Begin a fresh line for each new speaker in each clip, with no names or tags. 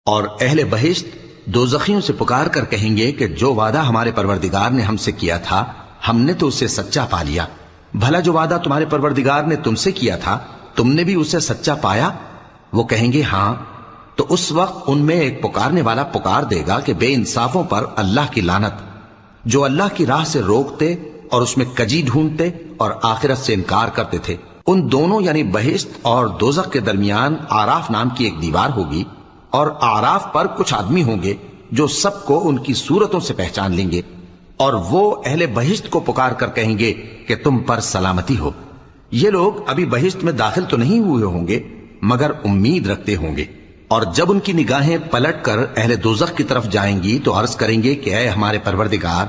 اور اہل بہشت دوزخیوں سے پکار کر کہیں گے کہ جو وعدہ ہمارے پروردگار نے ہم سے کیا تھا ہم نے تو اسے سچا پا لیا. بھلا جو وعدہ تمہارے پروردگار نے تم سے کیا تھا تم نے بھی اسے سچا پایا؟ وہ کہیں گے ہاں. تو اس وقت ان میں ایک پکارنے والا پکار دے گا کہ بے انصافوں پر اللہ کی لعنت، جو اللہ کی راہ سے روکتے اور اس میں کجی ڈھونڈتے اور آخرت سے انکار کرتے تھے. ان دونوں یعنی بہشت اور دوزخ کے درمیان آراف نام کی ایک دیوار ہوگی، اور آراف پر کچھ آدمی ہوں گے جو سب کو ان کی صورتوں سے پہچان لیں گے، اور وہ اہل بہشت کو پکار کر کہیں گے کہ تم پر سلامتی ہو. یہ لوگ ابھی بہشت میں داخل تو نہیں ہوئے ہوں گے مگر امید رکھتے ہوں گے. اور جب ان کی نگاہیں پلٹ کر اہل دوزخ کی طرف جائیں گی تو عرض کریں گے کہ اے ہمارے پروردگار،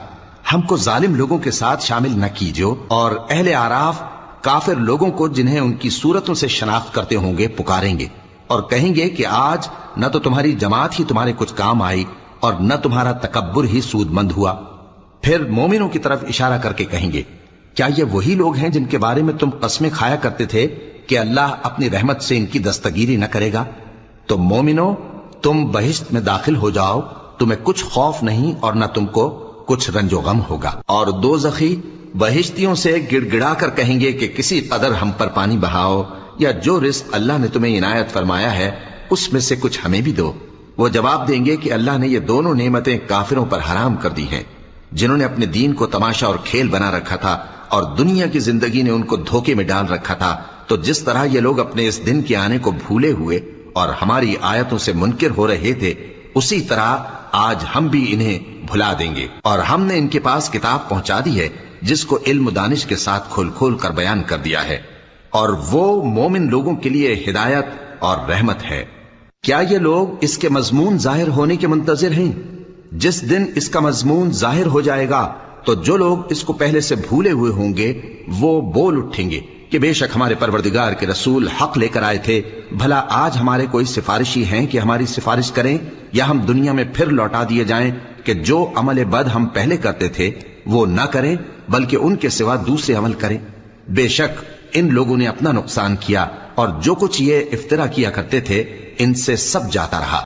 ہم کو ظالم لوگوں کے ساتھ شامل نہ کیجو. اور اہل آراف کافر لوگوں کو جنہیں ان کی صورتوں سے شناخت کرتے ہوں گے پکاریں گے اور کہیں گے کہ آج نہ تو تمہاری جماعت ہی تمہارے کچھ کام آئی اور نہ تمہارا تکبر ہی سود مند ہوا. پھر مومنوں کی طرف اشارہ کر کے کہیں گے کیا یہ وہی لوگ ہیں جن کے بارے میں تم قسمیں کھایا کرتے تھے کہ اللہ اپنی رحمت سے ان کی دستگیری نہ کرے گا؟ تو مومنو، تم بہشت میں داخل ہو جاؤ، تمہیں کچھ خوف نہیں اور نہ تم کو کچھ رنج و غم ہوگا. اور دوزخی بہشتیوں سے گڑ گڑا کر کہیں گے کہ کسی قدر ہم پر پانی بہاؤ، یا جو رزق اللہ نے تمہیں عنایت فرمایا ہے اس میں سے کچھ ہمیں بھی دو. وہ جواب دیں گے کہ اللہ نے یہ دونوں نعمتیں کافروں پر حرام کر دی ہیں جنہوں نے اپنے دین کو تماشا اور کھیل بنا رکھا تھا اور دنیا کی زندگی نے ان کو دھوکے میں ڈال رکھا تھا. تو جس طرح یہ لوگ اپنے اس دن کے آنے کو بھولے ہوئے اور ہماری آیتوں سے منکر ہو رہے تھے، اسی طرح آج ہم بھی انہیں بھلا دیں گے. اور ہم نے ان کے پاس کتاب پہنچا دی ہے جس کو علم و دانش کے ساتھ کھول کھول کر بیان کر دیا ہے، اور وہ مومن لوگوں کے لیے ہدایت اور رحمت ہے. کیا یہ لوگ اس کے مضمون ظاہر ہونے کے منتظر ہیں؟ جس دن اس کا مضمون ظاہر ہو جائے گا تو جو لوگ اس کو پہلے سے بھولے ہوئے ہوں گے وہ بول اٹھیں گے کہ بے شک ہمارے پروردگار کے رسول حق لے کر آئے تھے. بھلا آج ہمارے کوئی سفارشی ہیں کہ ہماری سفارش کریں، یا ہم دنیا میں پھر لوٹا دیے جائیں کہ جو عمل بد ہم پہلے کرتے تھے وہ نہ کریں بلکہ ان کے سوا دوسرے عمل کریں. بے شک ان لوگوں نے اپنا نقصان کیا اور جو کچھ یہ افترا کیا کرتے تھے ان سے سب جاتا رہا.